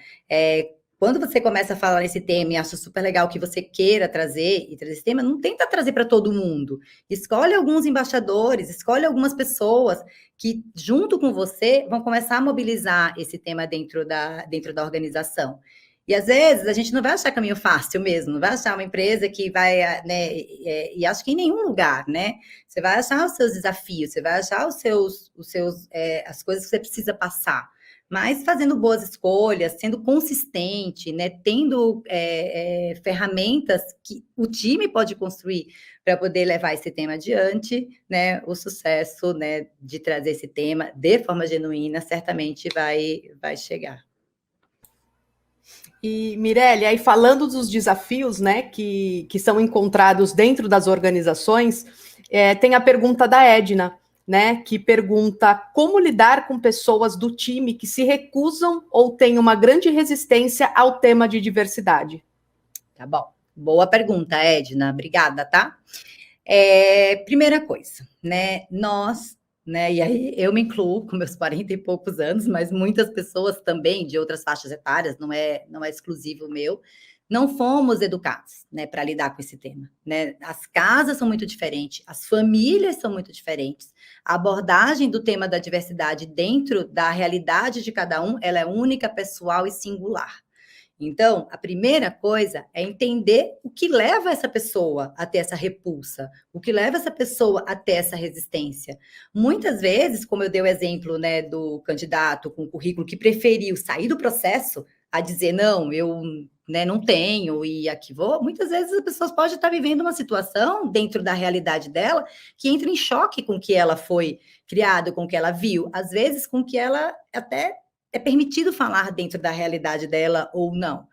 Quando você começa a falar nesse tema e acha super legal que você queira trazer esse tema, não tenta trazer para todo mundo. Escolhe alguns embaixadores, escolhe algumas pessoas que, junto com você, vão começar a mobilizar esse tema dentro da organização. E, às vezes, a gente não vai achar caminho fácil mesmo, não vai achar uma empresa que vai, né, e acho que em nenhum lugar, né? Você vai achar os seus desafios, você vai achar as coisas que você precisa passar. Mas fazendo boas escolhas, sendo consistente, né, tendo ferramentas que o time pode construir para poder levar esse tema adiante, né, o sucesso, né, de trazer esse tema de forma genuína certamente vai chegar. E, Mirelle, aí falando dos desafios, né, que são encontrados dentro das organizações, tem a pergunta da Edna, né, que pergunta como lidar com pessoas do time que se recusam ou têm uma grande resistência ao tema de diversidade. Tá bom. Boa pergunta, Edna. Obrigada, tá? Primeira coisa, né, nós, né, e aí eu me incluo com meus 40 e poucos anos, mas muitas pessoas também de outras faixas etárias, não é exclusivo meu, não fomos educados, né, para lidar com esse tema, né? As casas são muito diferentes, as famílias são muito diferentes, a abordagem do tema da diversidade dentro da realidade de cada um, ela é única, pessoal e singular. Então, a primeira coisa é entender o que leva essa pessoa a ter essa repulsa, o que leva essa pessoa a ter essa resistência. Muitas vezes, como eu dei o exemplo, né, do candidato com currículo que preferiu sair do processo a dizer, não, eu, né, não tenho e aqui vou, muitas vezes as pessoas podem estar vivendo uma situação dentro da realidade dela que entra em choque com o que ela foi criada, com o que ela viu, às vezes com o que ela até é permitido falar dentro da realidade dela ou não.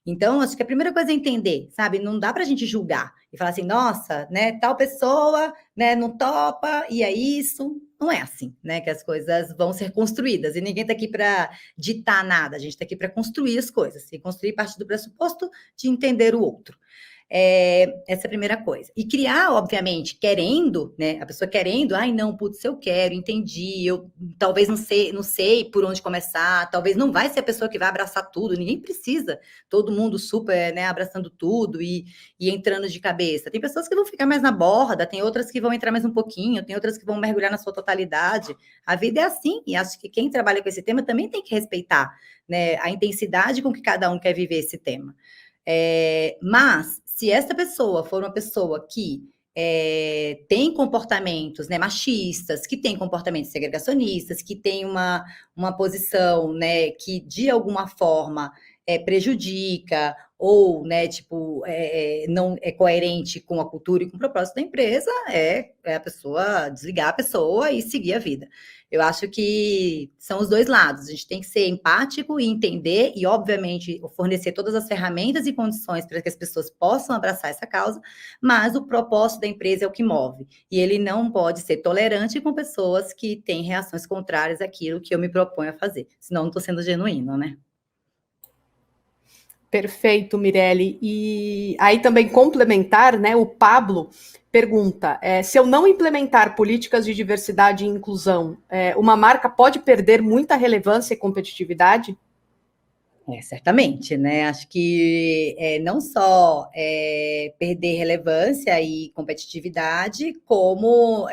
Então, acho que a primeira coisa é entender, sabe? Não dá para a gente julgar e falar assim, nossa, né, tal pessoa, né, não topa, e é isso. Não é assim, né, que as coisas vão ser construídas. E ninguém está aqui para ditar nada, a gente está aqui para construir as coisas. E construir parte do pressuposto de entender o outro. Essa é a primeira coisa. E criar, obviamente, querendo, né? A pessoa querendo, ai, não, putz, eu quero, entendi, eu talvez não sei por onde começar, talvez não vai ser a pessoa que vai abraçar tudo, ninguém precisa, todo mundo super, né, abraçando tudo e entrando de cabeça. Tem pessoas que vão ficar mais na borda, tem outras que vão entrar mais um pouquinho, tem outras que vão mergulhar na sua totalidade. A vida é assim, e acho que quem trabalha com esse tema também tem que respeitar, né, a intensidade com que cada um quer viver esse tema. Mas, se essa pessoa for uma pessoa que tem comportamentos, né, machistas, que tem comportamentos segregacionistas, que tem uma posição, né, que de alguma forma prejudica ou, né, tipo, não é coerente com a cultura e com o propósito da empresa, é a pessoa desligar a pessoa e seguir a vida. Eu acho que são os dois lados. A gente tem que ser empático e entender e, obviamente, fornecer todas as ferramentas e condições para que as pessoas possam abraçar essa causa, mas o propósito da empresa é o que move. E ele não pode ser tolerante com pessoas que têm reações contrárias àquilo que eu me proponho a fazer. Senão, não estou sendo genuíno, né? Perfeito, Mirelle. E aí também complementar, né? O Pablo pergunta: se eu não implementar políticas de diversidade e inclusão, uma marca pode perder muita relevância e competitividade? Certamente, né? Acho que não só perder relevância e competitividade, como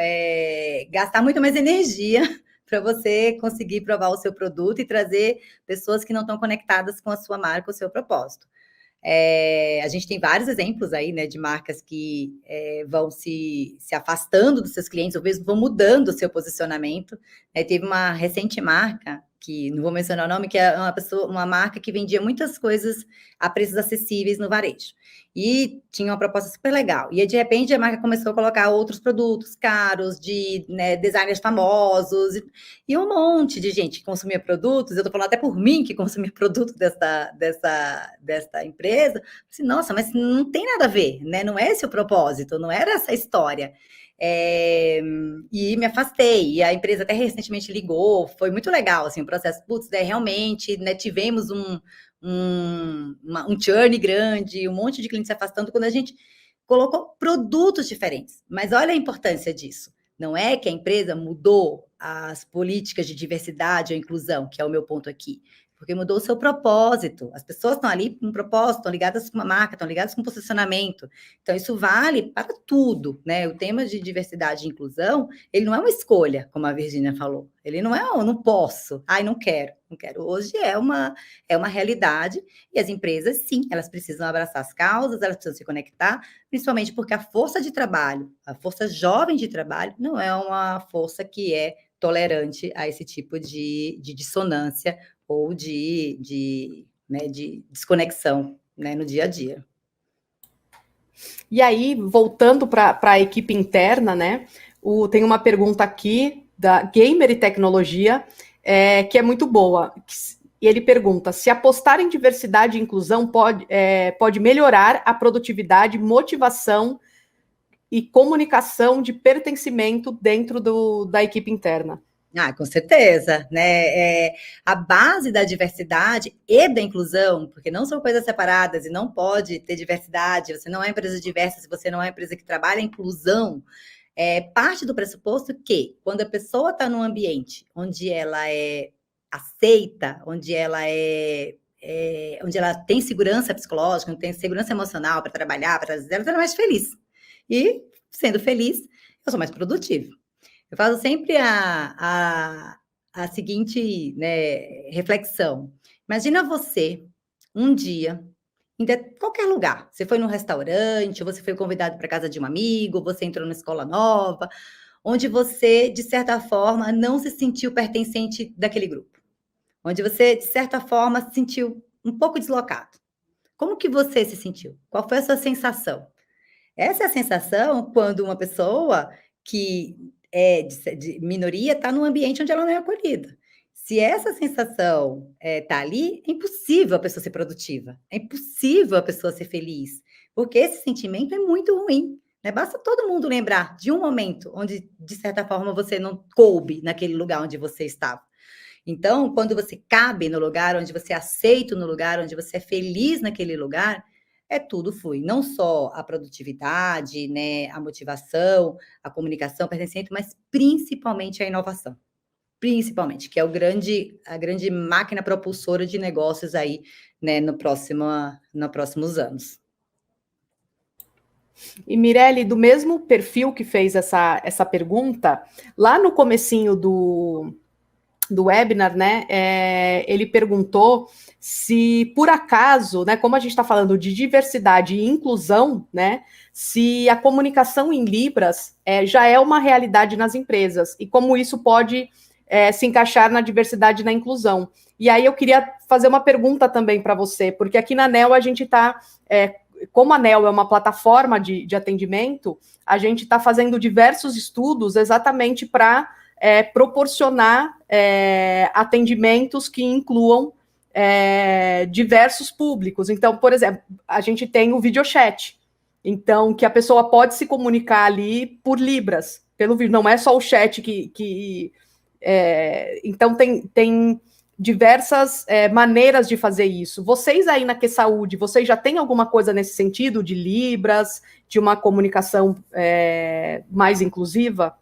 gastar muito mais energia para você conseguir provar o seu produto e trazer pessoas que não estão conectadas com a sua marca, o seu propósito. A gente tem vários exemplos aí, né, de marcas que vão se afastando dos seus clientes, ou mesmo vão mudando o seu posicionamento. Teve uma recente marca, que não vou mencionar o nome, que é uma marca que vendia muitas coisas a preços acessíveis no varejo. E tinha uma proposta super legal. E, de repente, a marca começou a colocar outros produtos caros, de designers famosos, e um monte de gente que consumia produtos, eu estou falando até por mim, que consumia produtos desta empresa, assim, nossa, mas não tem nada a ver, né? Não é esse o propósito, não era essa a história. E me afastei, e a empresa até recentemente ligou, foi muito legal, assim, o processo, putz, realmente, né, tivemos um churn grande, um monte de clientes se afastando, quando a gente colocou produtos diferentes. Mas olha a importância disso. Não é que a empresa mudou as políticas de diversidade ou inclusão, que é o meu ponto aqui, porque mudou o seu propósito. As pessoas estão ali com um propósito, estão ligadas com uma marca, estão ligadas com um posicionamento. Então, isso vale para tudo, né? O tema de diversidade e inclusão, ele não é uma escolha, como a Virgínia falou. Ele não é, eu não posso, não quero. Hoje é uma realidade, e as empresas, sim, elas precisam abraçar as causas, elas precisam se conectar, principalmente porque a força de trabalho, a força jovem de trabalho, não é uma força que é tolerante a esse tipo de dissonância ou de desconexão, né, no dia a dia. E aí, voltando para a equipe interna, né? Tem uma pergunta aqui da Gamer e Tecnologia, que é muito boa. E ele pergunta: se apostar em diversidade e inclusão pode melhorar a produtividade, motivação e comunicação de pertencimento dentro da equipe interna? Com certeza, né? A base da diversidade e da inclusão, porque não são coisas separadas e não pode ter diversidade, você não é uma empresa diversa se você não é uma empresa que trabalha a inclusão, parte do pressuposto que, quando a pessoa está num ambiente onde ela é aceita, onde ela tem segurança psicológica, onde tem segurança emocional para trabalhar, ela está mais feliz. E, sendo feliz, eu sou mais produtiva. Eu faço sempre a seguinte, né, reflexão. Imagina você, um dia, em qualquer lugar. Você foi num restaurante, ou você foi convidado para casa de um amigo, você entrou na escola nova, onde você, de certa forma, não se sentiu pertencente daquele grupo. Onde você, de certa forma, se sentiu um pouco deslocado. Como que você se sentiu? Qual foi a sua sensação? Essa é a sensação quando uma pessoa que é de minoria está num ambiente onde ela não é acolhida. Se essa sensação está ali, é impossível a pessoa ser produtiva, é impossível a pessoa ser feliz, porque esse sentimento é muito ruim. Né? Basta todo mundo lembrar de um momento onde, de certa forma, você não coube naquele lugar onde você estava. Então, quando você cabe no lugar, onde você é aceito no lugar, onde você é feliz naquele lugar, tudo flui. Não só a produtividade, né, a motivação, a comunicação pertencente, mas principalmente a inovação. Principalmente, que é a grande máquina propulsora de negócios aí, né, nos próximos anos. E Mirelle, do mesmo perfil que fez essa pergunta, lá no comecinho do webinar, né, ele perguntou se, por acaso, né, como a gente está falando de diversidade e inclusão, né, se a comunicação em Libras já é uma realidade nas empresas, e como isso pode se encaixar na diversidade e na inclusão. E aí eu queria fazer uma pergunta também para você, porque aqui na NEL a gente está, como a NEL é uma plataforma de atendimento, a gente está fazendo diversos estudos exatamente para proporcionar atendimentos que incluam diversos públicos. Então, por exemplo, a gente tem o videochat, então, que a pessoa pode se comunicar ali por Libras, pelo vídeo, não é só o chat então, tem diversas maneiras de fazer isso. Vocês aí na QSaúde, vocês já têm alguma coisa nesse sentido, de Libras, de uma comunicação mais inclusiva?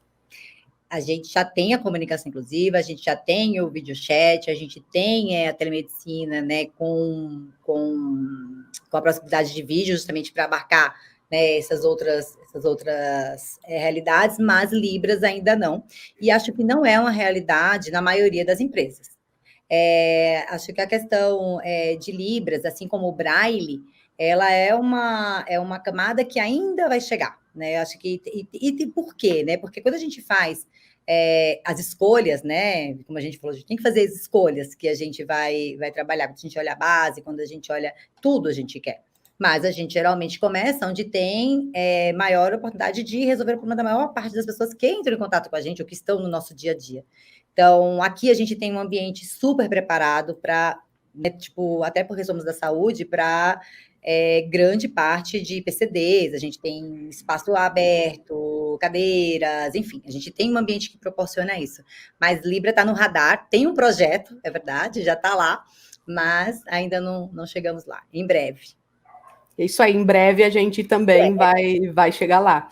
A gente já tem a comunicação inclusiva, a gente já tem o videochat, a gente tem a telemedicina, né, com a proximidade de vídeo, justamente para abarcar, né, essas outras realidades, mas Libras ainda não. E acho que não é uma realidade na maioria das empresas. Acho que a questão de Libras, assim como o Braille, ela é uma camada que ainda vai chegar, né? Eu acho que e por quê, né? Porque quando a gente faz as escolhas, né? Como a gente falou, a gente tem que fazer as escolhas que a gente vai trabalhar. Quando a gente olha a base, quando a gente olha tudo, a gente quer. Mas a gente geralmente começa onde tem maior oportunidade de resolver o problema da maior parte das pessoas que entram em contato com a gente ou que estão no nosso dia a dia. Então, aqui a gente tem um ambiente super preparado para, né, tipo, até porque somos da saúde, para grande parte de PCDs, a gente tem espaço aberto, cadeiras, enfim, a gente tem um ambiente que proporciona isso. Mas Libra está no radar, tem um projeto, é verdade, já está lá, mas ainda não chegamos lá, em breve. Isso aí, em breve a gente também vai chegar lá.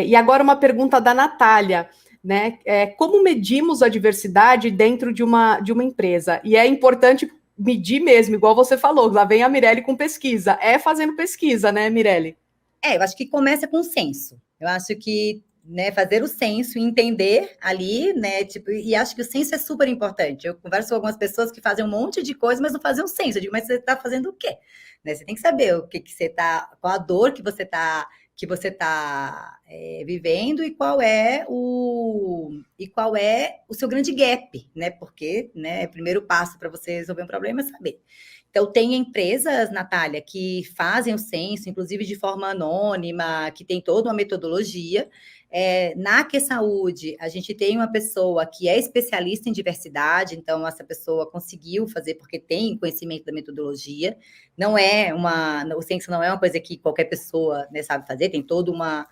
E agora uma pergunta da Natália, né? Como medimos a diversidade dentro de uma empresa? E é importante medir mesmo, igual você falou, lá vem a Mirelle com pesquisa. É fazendo pesquisa, né, Mirelle? Eu acho que começa com senso. Eu acho que, né, fazer o senso e entender ali, né, tipo, e acho que o senso é super importante. Eu converso com algumas pessoas que fazem um monte de coisa, mas não fazem o senso. Eu digo, mas você está fazendo o quê? Né, você tem que saber o que você está, qual a dor que você está vivendo e qual é o seu grande gap, né? Porque, né, o primeiro passo para você resolver um problema é saber. Então, tem empresas, Natália, que fazem o censo, inclusive de forma anônima, que tem toda uma metodologia. Na Que Saúde, a gente tem uma pessoa que é especialista em diversidade, então essa pessoa conseguiu fazer porque tem conhecimento da metodologia. O censo não é uma coisa que qualquer pessoa, né, sabe fazer, tem toda uma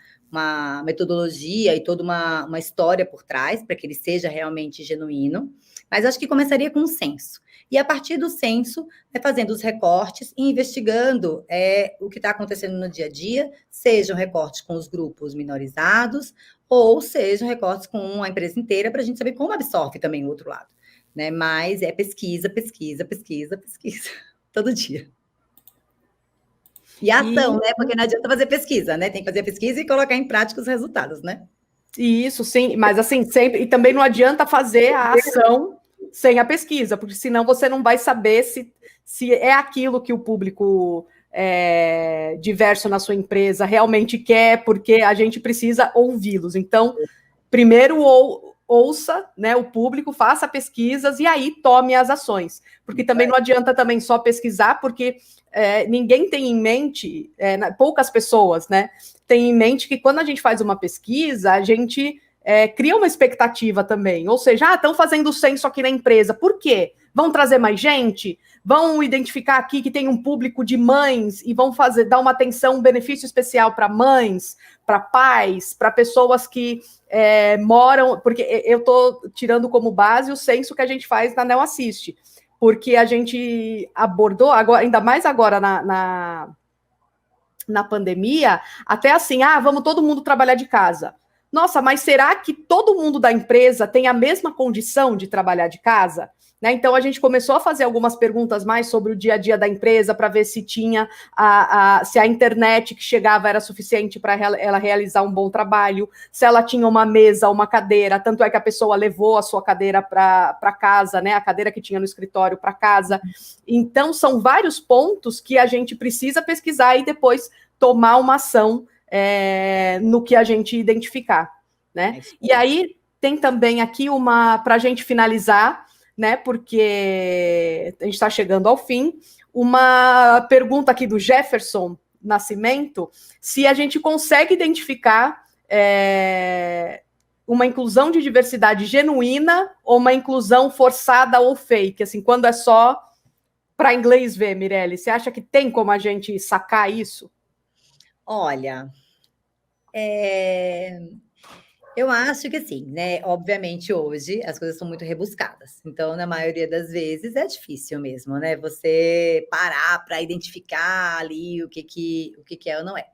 metodologia e toda uma história por trás para que ele seja realmente genuíno. Mas acho que começaria com o censo. E a partir do censo, fazendo os recortes e investigando o que está acontecendo no dia a dia, sejam recortes com os grupos minorizados, ou sejam recortes com a empresa inteira, para a gente saber como absorve também o outro lado. Né? Mas é pesquisa, pesquisa, pesquisa, pesquisa, todo dia. E ação, né? Porque não adianta fazer pesquisa, né? Tem que fazer a pesquisa e colocar em prática os resultados, né? Isso, sim, mas assim, sempre, e também não adianta fazer a ação sem a pesquisa, porque senão você não vai saber se é aquilo que o público diverso na sua empresa realmente quer, porque a gente precisa ouvi-los. Então, primeiro ouça, né, o público, faça pesquisas e aí tome as ações. Porque também não adianta também só pesquisar, porque ninguém tem em mente, poucas pessoas, né, têm em mente que quando a gente faz uma pesquisa, a gente cria uma expectativa também. Ou seja, estão fazendo o censo aqui na empresa. Por quê? Vão trazer mais gente? Vão identificar aqui que tem um público de mães e vão dar uma atenção, um benefício especial para mães, para pais, para pessoas que moram, porque eu estou tirando como base o censo que a gente faz na NeoAssist, porque a gente abordou, agora, ainda mais agora na pandemia, até assim, vamos todo mundo trabalhar de casa. Nossa, mas será que todo mundo da empresa tem a mesma condição de trabalhar de casa? Né? Então, a gente começou a fazer algumas perguntas mais sobre o dia a dia da empresa para ver se tinha se a internet que chegava era suficiente para ela realizar um bom trabalho, se ela tinha uma mesa, uma cadeira, tanto é que a pessoa levou a sua cadeira para casa, né? A cadeira que tinha no escritório para casa. Então, são vários pontos que a gente precisa pesquisar e depois tomar uma ação no que a gente identificar, né? E aí tem também aqui para a gente finalizar, né? Porque a gente está chegando ao fim. Uma pergunta aqui do Jefferson Nascimento: se a gente consegue identificar uma inclusão de diversidade genuína ou uma inclusão forçada ou fake, assim, quando é só para inglês ver, Mirelle, você acha que tem como a gente sacar isso? Olha, eu acho que sim, né? Obviamente, hoje as coisas são muito rebuscadas. Então, na maioria das vezes, é difícil mesmo, né? Você parar para identificar ali o que é ou não é.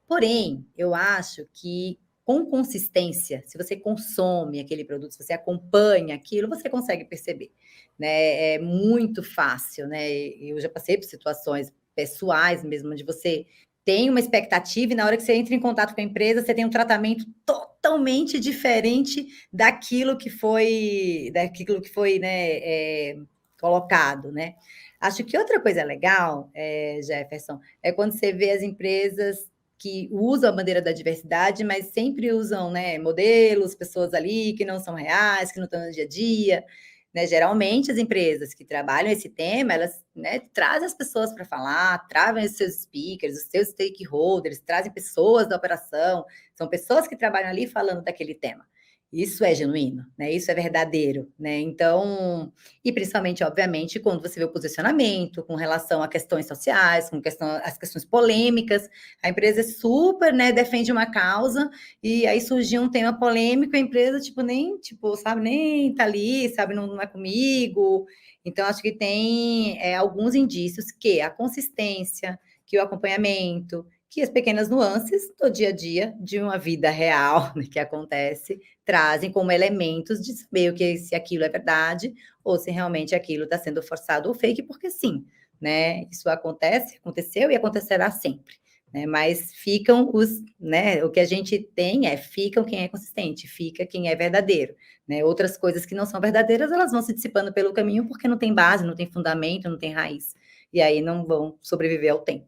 Porém, eu acho que com consistência, se você consome aquele produto, se você acompanha aquilo, você consegue perceber, né? É muito fácil, né? Eu já passei por situações pessoais mesmo, onde você tem uma expectativa e na hora que você entra em contato com a empresa, você tem um tratamento totalmente diferente daquilo que foi, né, colocado, né? Acho que outra coisa legal, Jefferson, é quando você vê as empresas que usam a bandeira da diversidade, mas sempre usam, né, modelos, pessoas ali que não são reais, que não estão no dia a dia. Né? Geralmente, as empresas que trabalham esse tema, elas, né, trazem as pessoas para falar, trazem os seus speakers, os seus stakeholders, trazem pessoas da operação, são pessoas que trabalham ali falando daquele tema. Isso é genuíno, né? Isso é verdadeiro, né? Então, e principalmente, obviamente, quando você vê o posicionamento com relação a questões sociais, com as questões polêmicas, a empresa super, né, defende uma causa, e aí surgiu um tema polêmico, a empresa, nem, sabe, nem tá ali, sabe, não é comigo. Então, acho que tem alguns indícios que a consistência, que o acompanhamento, que as pequenas nuances do dia a dia de uma vida real, né, que acontece, trazem como elementos de saber se aquilo é verdade ou se realmente aquilo está sendo forçado ou fake, porque sim, né? Isso aconteceu e acontecerá sempre. Né? Mas ficam né? O que a gente tem ficam quem é consistente, fica quem é verdadeiro. Né? Outras coisas que não são verdadeiras, elas vão se dissipando pelo caminho porque não tem base, não tem fundamento, não tem raiz. E aí não vão sobreviver ao tempo.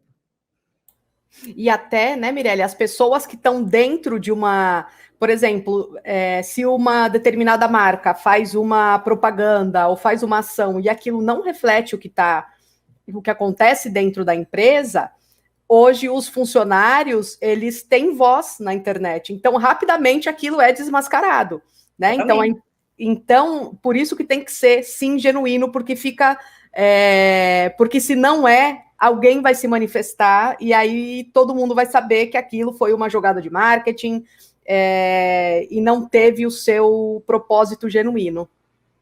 E até, né, Mirelle, as pessoas que estão dentro de uma... Por exemplo, se uma determinada marca faz uma propaganda ou faz uma ação e aquilo não reflete o que acontece dentro da empresa, hoje os funcionários, eles têm voz na internet. Então, rapidamente, aquilo é desmascarado. Né? Então, por isso que tem que ser, sim, genuíno, porque fica... porque se não alguém vai se manifestar e aí todo mundo vai saber que aquilo foi uma jogada de marketing e não teve o seu propósito genuíno.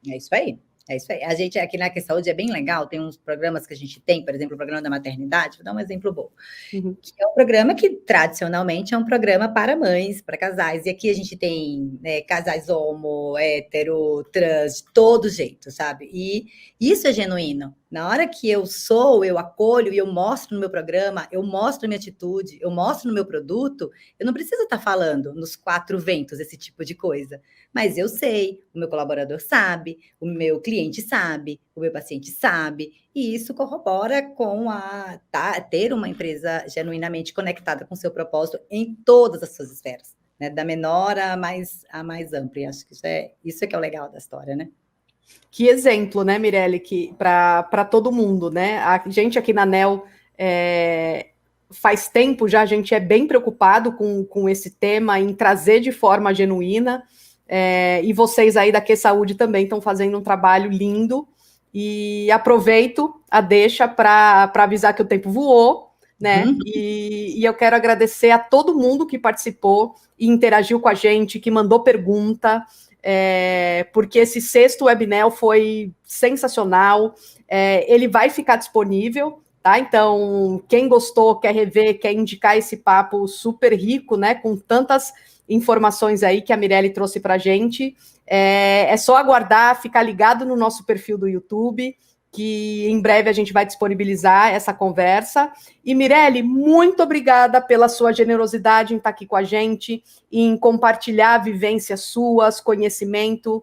É isso aí. É isso aí. A gente aqui na Que Saúde é bem legal, tem uns programas que a gente tem, por exemplo, o programa da maternidade, vou dar um exemplo bom, que é um programa que tradicionalmente é um programa para mães, para casais, e aqui a gente tem, né, casais homo, hétero, trans, de todo jeito, sabe? E isso é genuíno. Na hora que eu acolho e eu mostro no meu programa, eu mostro a minha atitude, eu mostro no meu produto, eu não preciso estar falando nos quatro ventos esse tipo de coisa. Mas eu sei, o meu colaborador sabe, o meu cliente sabe, o meu paciente sabe, e isso corrobora com ter uma empresa genuinamente conectada com o seu propósito em todas as suas esferas, né? Da menor à mais ampla. E acho que isso é que é o legal da história, né? Que exemplo, né, Mirelle, que para todo mundo, né? A gente aqui na NEL faz tempo já, a gente é bem preocupado com esse tema, em trazer de forma genuína, e vocês aí da Que Saúde também estão fazendo um trabalho lindo, e aproveito a deixa para avisar que o tempo voou, né? E eu quero agradecer a todo mundo que participou e interagiu com a gente, que mandou pergunta, porque esse sexto webinel foi sensacional, ele vai ficar disponível, tá? Então, quem gostou, quer rever, quer indicar esse papo super rico, né, com tantas informações aí que a Mirelle trouxe para a gente, é só aguardar, ficar ligado no nosso perfil do YouTube, que em breve a gente vai disponibilizar essa conversa. E, Mirelle, muito obrigada pela sua generosidade em estar aqui com a gente, em compartilhar vivências suas, conhecimento.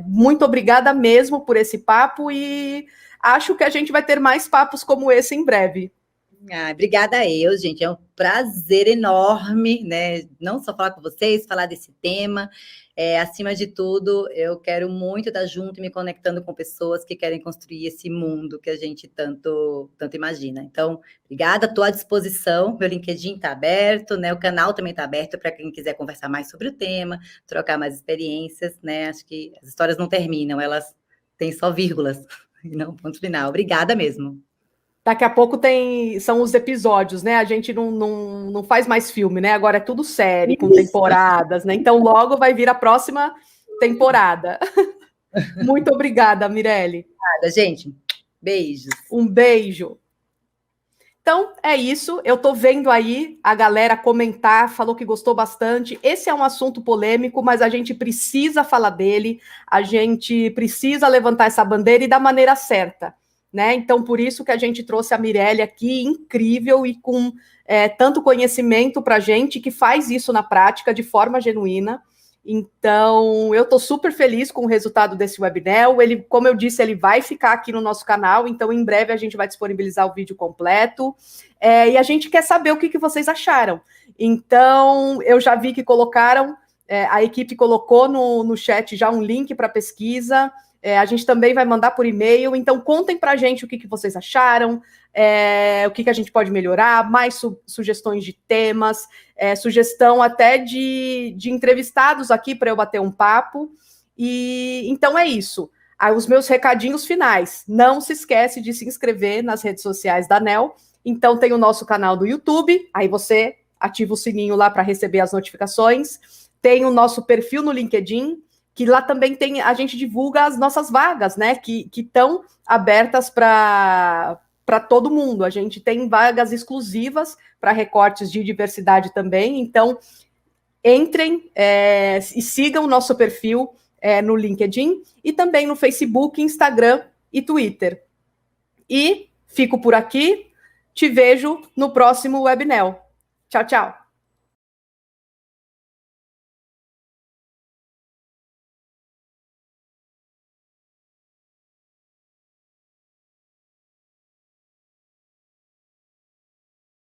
Muito obrigada mesmo por esse papo e acho que a gente vai ter mais papos como esse em breve. Obrigada a eu, gente. É um prazer enorme, né? Não só falar com vocês, falar desse tema. Acima de tudo, eu quero muito estar junto e me conectando com pessoas que querem construir esse mundo que a gente tanto imagina. Então, obrigada, estou à disposição. Meu LinkedIn está aberto, né? O canal também está aberto para quem quiser conversar mais sobre o tema, trocar mais experiências, né? Acho que as histórias não terminam, elas têm só vírgulas e não ponto final. Obrigada mesmo. Daqui a pouco são os episódios, né? A gente não faz mais filme, né? Agora é tudo série, com temporadas, né? Então logo vai vir a próxima temporada. Muito obrigada, Mirelle. Obrigada, gente. Beijos. Um beijo. Então, é isso. Eu tô vendo aí a galera comentar, falou que gostou bastante. Esse é um assunto polêmico, mas a gente precisa falar dele, a gente precisa levantar essa bandeira e da maneira certa. Né? Então, por isso que a gente trouxe a Mirelle aqui, incrível e com tanto conhecimento para a gente, que faz isso na prática de forma genuína. Então, eu estou super feliz com o resultado desse webinar. Ele, como eu disse, ele vai ficar aqui no nosso canal, então em breve a gente vai disponibilizar o vídeo completo. E a gente quer saber o que vocês acharam. Então, eu já vi que colocaram, a equipe colocou no chat já um link para a pesquisa. A gente também vai mandar por e-mail. Então, contem para a gente o que vocês acharam, o que a gente pode melhorar, mais sugestões de temas, sugestão até de entrevistados aqui para eu bater um papo. E então é isso. Os meus recadinhos finais. Não se esquece de se inscrever nas redes sociais da ANEEL. Então, tem o nosso canal do YouTube. Aí você ativa o sininho lá para receber as notificações. Tem o nosso perfil no LinkedIn, que lá também a gente divulga as nossas vagas, né? Que estão abertas para todo mundo. A gente tem vagas exclusivas para recortes de diversidade também. Então, entrem e sigam o nosso perfil no LinkedIn e também no Facebook, Instagram e Twitter. E fico por aqui. Te vejo no próximo webinar. Tchau, tchau.